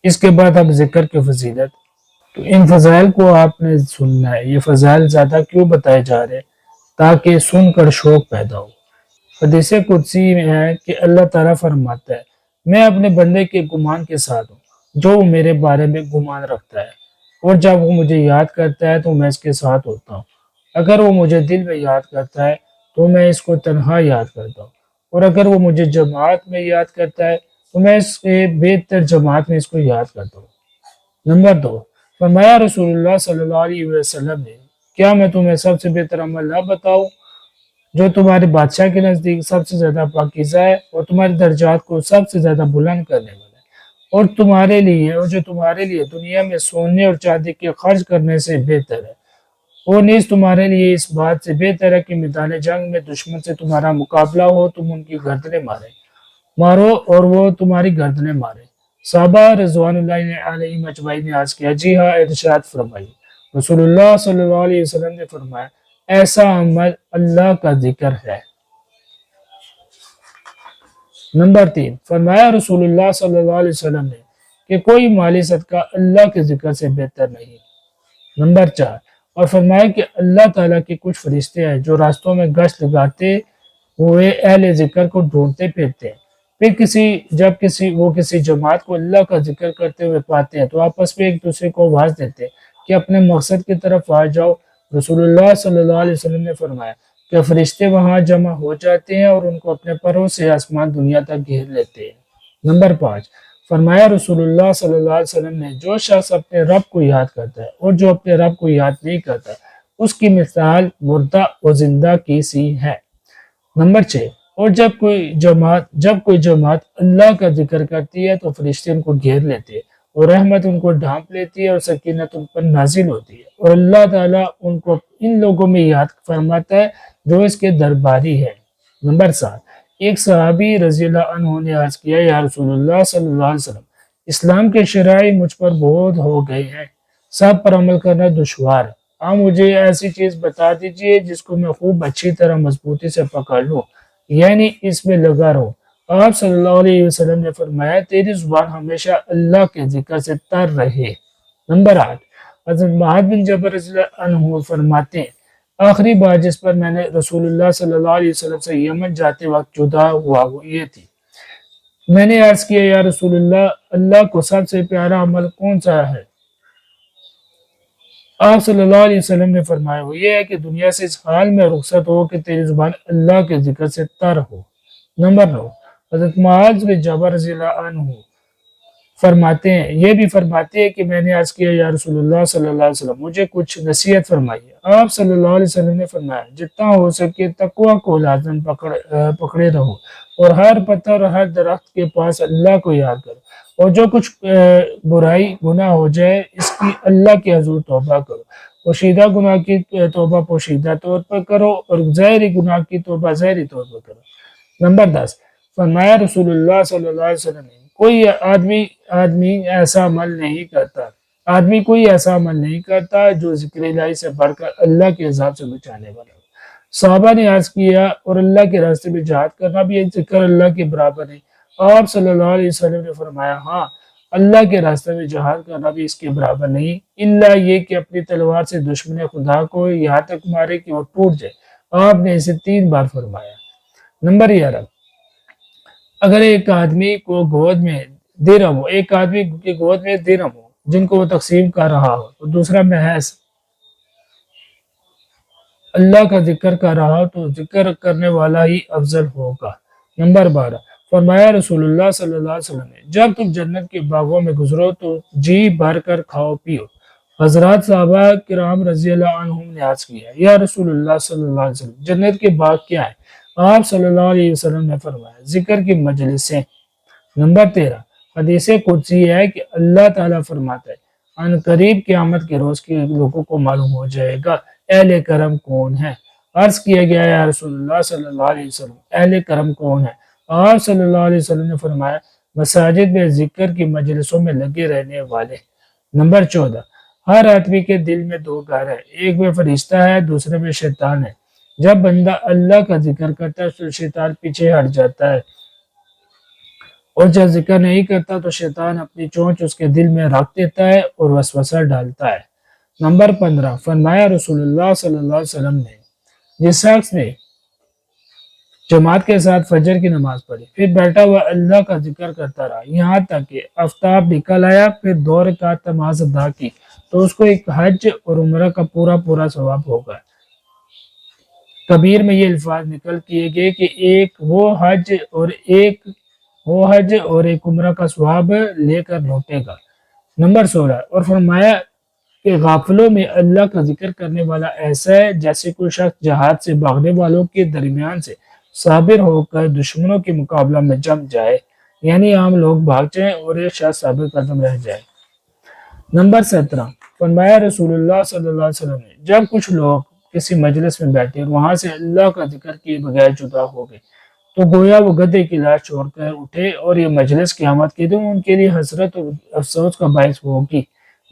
اس کے بعد اب ذکر کی فضیلت، تو ان فضائل کو آپ نے سننا ہے۔ یہ فضائل زیادہ کیوں بتائے جا رہے ہیں؟ تاکہ سن کر شوق پیدا ہو۔ حدیث قدسی میں ہے کہ اللہ تعالیٰ فرماتا ہے، میں اپنے بندے کے گمان کے ساتھ ہوں جو وہ میرے بارے میں گمان رکھتا ہے، اور جب وہ مجھے یاد کرتا ہے تو میں اس کے ساتھ ہوتا ہوں۔ اگر وہ مجھے دل میں یاد کرتا ہے تو میں اس کو تنہا یاد کرتا ہوں، اور اگر وہ مجھے جماعت میں یاد کرتا ہے تو میں اس کے بہتر جماعت میں اس کو یاد کرتا ہوں۔ نمبر 2، فرمایا رسول اللہ صلی اللہ علیہ وسلم نے، کیا میں تمہیں سب سے بہتر عمل نہ بتاؤں جو تمہارے بادشاہ کے نزدیک سب سے زیادہ پاکیزہ ہے اور تمہارے درجات کو سب سے زیادہ بلند کرنے والا ہے، اور جو تمہارے لیے دنیا میں سونے اور چاندی کے خرچ کرنے سے بہتر ہے، اور نیز تمہارے لیے اس بات سے بہتر ہے کہ میدان جنگ میں دشمن سے تمہارا مقابلہ ہو، تم ان کی گردنیں مارو اور وہ تمہاری گردنیں مارے۔ صحابہ رضوان اللہ علیہ اجمعین نے عرض کیا، جی ہاں، ارشاد فرمائیے۔ رسول اللہ صلی اللہ علیہ وسلم نے فرمایا، ایسا عمل اللہ کا ذکر ہے۔ نمبر 3، فرمایا رسول اللہ صلی اللہ علیہ وسلم نے کہ کوئی مالی صدقہ اللہ کے ذکر سے بہتر نہیں۔ نمبر 4، اور فرمایا کہ اللہ تعالیٰ کے کچھ فرشتے ہیں جو راستوں میں گشت لگاتے ہوئے اہل ذکر کو ڈھونڈتے پھرتے ہیں، پھر جب وہ کسی جماعت کو اللہ کا ذکر کرتے ہوئے پاتے ہیں تو آپس میں ایک دوسرے کو آواز دیتے ہیں کہ اپنے مقصد کی طرف آ جاؤ۔ رسول اللہ صلی اللہ علیہ وسلم نے فرمایا کہ فرشتے وہاں جمع ہو جاتے ہیں اور ان کو اپنے پروں سے آسمان دنیا تک گھیر لیتے ہیں۔ نمبر 5، فرمایا رسول اللہ صلی اللہ علیہ وسلم نے، جو شخص اپنے رب کو یاد کرتا ہے اور جو اپنے رب کو یاد نہیں کرتا، اس کی مثال مردہ و زندہ کی سی ہے۔ نمبر 6، اور جب کوئی جماعت اللہ کا ذکر کرتی ہے تو فرشتے ان کو گھیر لیتے ہیں اور رحمت ان کو ڈھانپ لیتی ہے اور سکینت ان پر نازل ہوتی ہے، اور اللہ تعالیٰ ان لوگوں میں یاد فرماتا ہے جو اس کے درباری ہے۔ نمبر 7، ایک صحابی رضی اللہ عنہ نے عرض کیا، یا رسول اللہ صلی اللہ علیہ وسلم، اسلام کے شرائع مجھ پر بہت ہو گئے ہیں، سب پر عمل کرنا دشوار ہے، آپ مجھے ایسی چیز بتا دیجئے جس کو میں خوب اچھی طرح مضبوطی سے پکڑ لوں، یعنی اس میں لگا رہوں۔ آپ صلی اللہ علیہ وسلم نے فرمایا، تیری زبان ہمیشہ اللہ کے ذکر سے تر رہے۔ نمبر 8، حضرت معاذ بن جبل رضی اللہ عنہ فرماتے ہیں، آخری بار جس پر میں نے رسول اللہ صلی اللہ علیہ وسلم سے یمن جاتے وقت جدا ہوا وہ یہ تھی۔ میں نے عرض کیا، یا رسول اللہ، اللہ کو سب سے پیارا عمل کون سا ہے؟ آپ صلی اللہ علیہ وسلم نے فرمایا، وہ یہ ہے کہ دنیا سے اس حال میں رخصت ہو کہ تیری زبان اللہ کے ذکر سے تر ہو۔ نمبر 9، حضرت معاذ بن جبل رضی اللہ عنہ فرماتے ہیں کہ میں نے عرض کیا، یا رسول اللہ صلی اللہ علیہ وسلم، مجھے کچھ نصیحت فرمائیے۔ آپ صلی اللہ علیہ وسلم نے فرمایا، جتنا ہو سکے تقوی کو لازم پکڑے رہو، اور ہر پتھر اور ہر درخت کے پاس اللہ کو یاد کرو، اور جو کچھ برائی گناہ ہو جائے اس کی اللہ کے حضور توبہ کرو، پوشیدہ گناہ کی توبہ پوشیدہ طور پر کرو، اور ظاہری گناہ کی توبہ ظاہری طور پر کرو۔ نمبر 10، فرمایا رسول اللہ صلی اللہ علیہ وسلم نے، کوئی کوئی ایسا عمل نہیں کرتا جو ذکر الہی سے بڑھ کر اللہ کے عذاب سے بچانے والا ہو۔ صحابہ نے عرض کیا، اور اللہ کے راستے میں جہاد کرنا بھی ایک ذکر اللہ کے برابر ہے؟ آپ صلی اللہ علیہ وسلم نے فرمایا، ہاں، اللہ کے راستے میں جہاد کرنا بھی اس کے برابر نہیں، الا یہ کہ اپنی تلوار سے دشمن خدا کو یہاں تک مارے کہ وہ ٹوٹ جائے۔ آپ نے اسے 3 بار فرمایا۔ نمبر 11، اگر ایک آدمی کی گود میں درہم ہو جن کو وہ تقسیم کر رہا ہو، تو دوسرا محض اللہ کا ذکر کر رہا ہو، تو ذکر کرنے والا ہی افضل ہوگا۔ نمبر 12، فرمایا رسول اللہ صلی اللہ علیہ وسلم نے، جب تم جنت کے باغوں میں گزرو تو جی بھر کر کھاؤ پیو۔ حضرات صحابہ کرام رضی اللہ عنہم نے عرض کیا، یا رسول اللہ صلی اللہ علیہ وسلم، جنت کے باغ کیا ہیں؟ آپ صلی اللہ علیہ وسلم نے فرمایا، ذکر کی مجلسیں۔ نمبر 13، حدیث قدسی ہے کہ اللہ تعالیٰ فرماتا ہے، ان قریب قیامت کے روز کے لوگوں کو معلوم ہو جائے گا اہل کرم کون ہے۔ عرض کیا گیا، یا رسول اللہ صلی اللہ علیہ وسلم، اہل کرم کون ہے؟ آپ صلی اللہ علیہ وسلم نے فرمایا، مساجد میں ذکر کی مجلسوں میں لگے رہنے والے۔ نمبر 14، ہر آدمی کے دل میں 2 گھر ہیں، ایک میں فرشتہ ہے، دوسرے میں شیطان ہے۔ جب بندہ اللہ کا ذکر کرتا ہے تو شیطان پیچھے ہٹ جاتا ہے اور جب ذکر نہیں کرتا تو شیطان اپنی چونچ اس کے دل میں رکھ دیتا ہے اور وسوسہ ڈالتا ہے۔ نمبر 15، فرمایا رسول اللہ صلی اللہ علیہ وسلم نے، جس شخص نے جماعت کے ساتھ فجر کی نماز پڑھی، پھر بیٹھا ہوا اللہ کا ذکر کرتا رہا یہاں تک کہ آفتاب نکل آیا، پھر 2 رکعت نماز ادا کی، تو اس کو ایک حج اور عمرہ کا پورا ثواب ہوگا۔ کبیر میں یہ الفاظ نقل کیے گئے کہ ایک وہ حج اور ایک عمرہ کا ثواب لے کر لوٹے گا۔ نمبر 16، اور فرمایا کہ غافلوں میں اللہ کا ذکر کرنے والا ایسا ہے جیسے کوئی شخص جہاد سے بھاگنے والوں کے درمیان سے صابر ہو کر دشمنوں کے مقابلہ میں جم جائے، یعنی عام لوگ بھاگ جائیں اور ایک شخص صابر قدم رہ جائے۔ نمبر 17، فرمایا رسول اللہ صلی اللہ علیہ وسلم نے، جب کچھ لوگ کسی مجلس میں بیٹھے اور وہاں سے اللہ کا ذکر کیے بغیر جدا ہو گئے تو گویا وہ گدھے کی لاش چھوڑ کر اٹھے، اور یہ مجلس قیامت کے دن ان کے لیے حسرت اور افسوس کا باعث ہوگی۔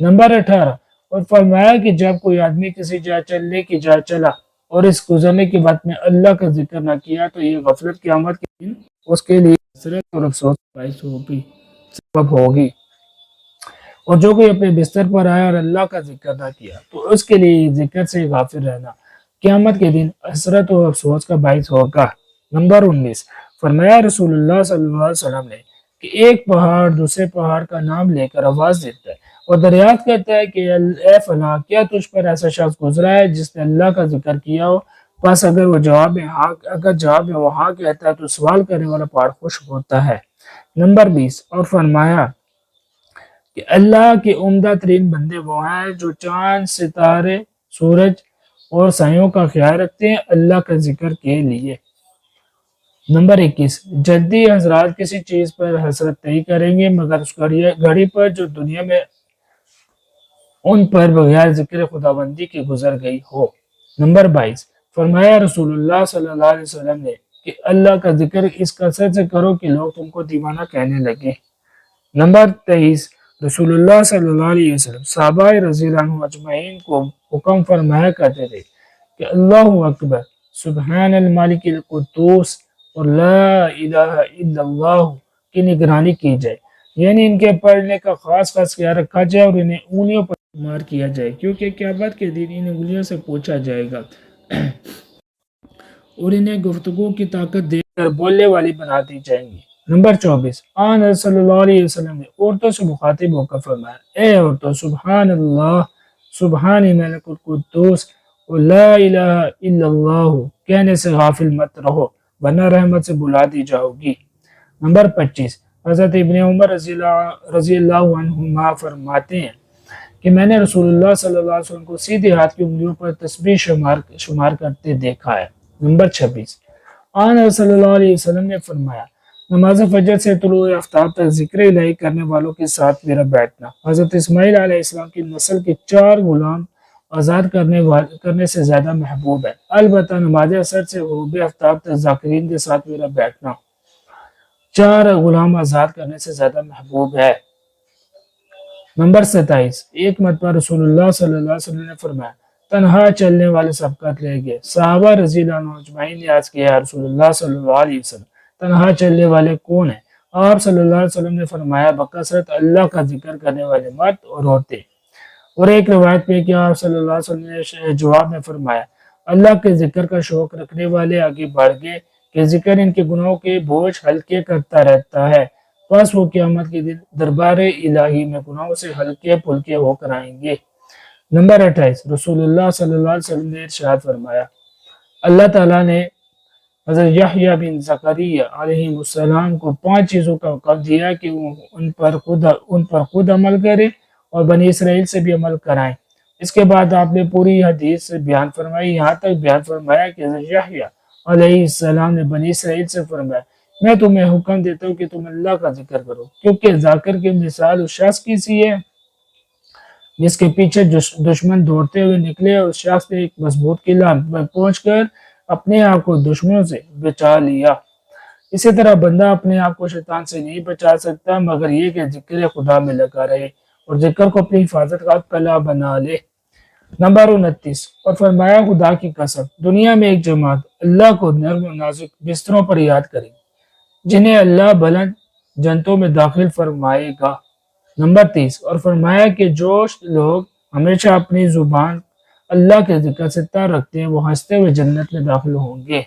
نمبر 18، اور فرمایا کہ جب کوئی آدمی کسی جا چلنے کی جا چلا اور اس گزرنے کے بعد میں اللہ کا ذکر نہ کیا تو یہ غفلت قیامت کے دن اس کے لیے حسرت اور افسوس کا باعث سبب ہوگی، اور جو کوئی اپنے بستر پر آیا اور اللہ کا ذکر نہ کیا تو اس کے لیے ذکر سے غافل رہنا قیامت کے دن حسرت و افسوس کا باعث ہوگا۔ نمبر 19، فرمایا رسول اللہ صلی اللہ علیہ وسلم نے کہ ایک پہاڑ دوسرے پہاڑ کا نام لے کر آواز دیتا ہے اور دریافت کرتا ہے کہ اے فلاں، کیا تجھ پر ایسا شخص گزرا ہے جس نے اللہ کا ذکر کیا ہو؟ بس اگر جواب میں وہ ہاں کہتا ہے تو سوال کرنے والا پہاڑ خوش ہوتا ہے۔ نمبر 20، اور فرمایا کہ اللہ کے عمدہ ترین بندے وہ ہیں جو چاند، ستارے، سورج اور سایوں کا خیال رکھتے ہیں اللہ کا ذکر کے لیے۔ نمبر 21، جدی حضرات کسی چیز پر حسرت نہیں کریں گے مگر اس گھڑی پر جو دنیا میں ان پر بغیر ذکر خداوندی کے گزر گئی ہو۔ نمبر 22، فرمایا رسول اللہ صلی اللہ علیہ وسلم نے کہ اللہ کا ذکر اس کثرت سے کرو کہ لوگ تم کو دیوانہ کہنے لگے۔ نمبر 23، رسول اللہ صلی اللہ علیہ وسلم صحابہ رضی اللہ عنہ اجمعین کو حکم فرمایا کرتے تھے کہ اللہ اکبر، سبحان المالک القدوس اور لا الہ الا اللہ کی نگرانی کی جائے، یعنی ان کے پڑھنے کا خاص خیال رکھا جائے اور انہیں انگلیوں پر مار کیا جائے، کیونکہ قیامت کے دن ان انگلیوں سے پوچھا جائے گا اور انہیں گفتگو کی طاقت دے کر بولنے والی بنا دی جائیں گی۔ نمبر 24، آن صلی اللہ علیہ وسلم نے عورتوں سے مخاطب ہو کر فرمایا، اے عورتوں، سبحان اللہ، سبحان ملک القدوس اور لا الہ الا اللہ کہنے سے غافل مت رہو ورنہ رحمت سے بلا دی جاؤ گی۔ نمبر 25، حضرت ابن عمر رضی اللہ عنہما فرماتے ہیں کہ میں نے رسول اللہ صلی اللہ علیہ وسلم کو سیدھے ہاتھ کی انگلیوں پر تسبیح شمار کرتے دیکھا ہے۔ نمبر 26، آن صلی اللہ علیہ وسلم نے فرمایا، نماز فجر سے طلوع آفتاب تک ذکر الہی کرنے والوں کے ساتھ میرا بیٹھنا حضرت اسماعیل علیہ السلام کی نسل کے 4 غلام آزاد کرنے سے زیادہ محبوب ہے، البتہ نماز عصر سے غروب آفتاب تک ذاکرین کے ساتھ میرا بیٹھنا 4 غلام آزاد کرنے سے زیادہ محبوب ہے۔ نمبر 27، ایک مرتبہ رسول اللہ صلی اللہ علیہ وسلم نے فرمایا، تنہا چلنے والے سبقت لے گئے۔ صحابہ رضی اللہ عنہ اجمعین نے عرض کیا، رسول اللہ صلی اللہ علیہ وسلم، تنہا چلنے والے کون ہیں؟ آپ صلی اللہ علیہ وسلم نے فرمایا، بکثرت اللہ کا ذکر کرنے والے مرد اور عورتیں۔ اور ایک روایت پہ کہ آپ صلی اللہ علیہ وسلم نے جواب میں فرمایا، اللہ کے ذکر کا شوق رکھنے والے آگے بڑھ گئے کہ ذکر ان کے گناہوں کے بوجھ ہلکے کرتا رہتا ہے، پس وہ قیامت کے دن دربار الہی میں گناہوں سے ہلکے پھلکے ہو کر آئیں گے۔ نمبر 28، رسول اللہ صلی اللہ علیہ وسلم نے ارشاد فرمایا، اللہ تعالیٰ نے حضرت یحییٰ بن زکریا علیہ السلام کو 5 چیزوں کا حکم دیا کہ وہ ان پر خود عمل کرے اور بنی اسرائیل سے بھی عمل کرائیں۔ اس کے بعد آپ نے پوری حدیث سے بیان فرمائی، یہاں تک بیان فرمایا کہ حضرت یحییٰ علیہ السلام نے بنی اسرائیل سے فرمایا، میں تمہیں حکم دیتا ہوں کہ تم اللہ کا ذکر کرو، کیونکہ ذاکر کی مثال اس شخص کی سی ہے جس کے پیچھے دشمن دوڑتے ہوئے نکلے اور اس شخص نے ایک مضبوط قلعہ پر پہنچ کر اپنے آپ کو دشمنوں سے بچا لیا۔ اسی طرح بندہ اپنے آپ کو شیطان سے نہیں بچا سکتا مگر یہ کہ ذکر خدا میں لگا رہے اور ذکر کو اپنی حفاظت کا قلعہ بنا لے۔ نمبر 29، اور فرمایا، خدا کی قسم، دنیا میں ایک جماعت اللہ کو نرم و نازک بستروں پر یاد کرے جنہیں اللہ بلند جنتوں میں داخل فرمائے گا۔ نمبر 30، اور فرمایا کہ جو لوگ ہمیشہ اپنی زبان اللہ کے ذکر سے تر رکھتے ہیں وہ ہنستے ہوئے جنت میں داخل ہوں گے۔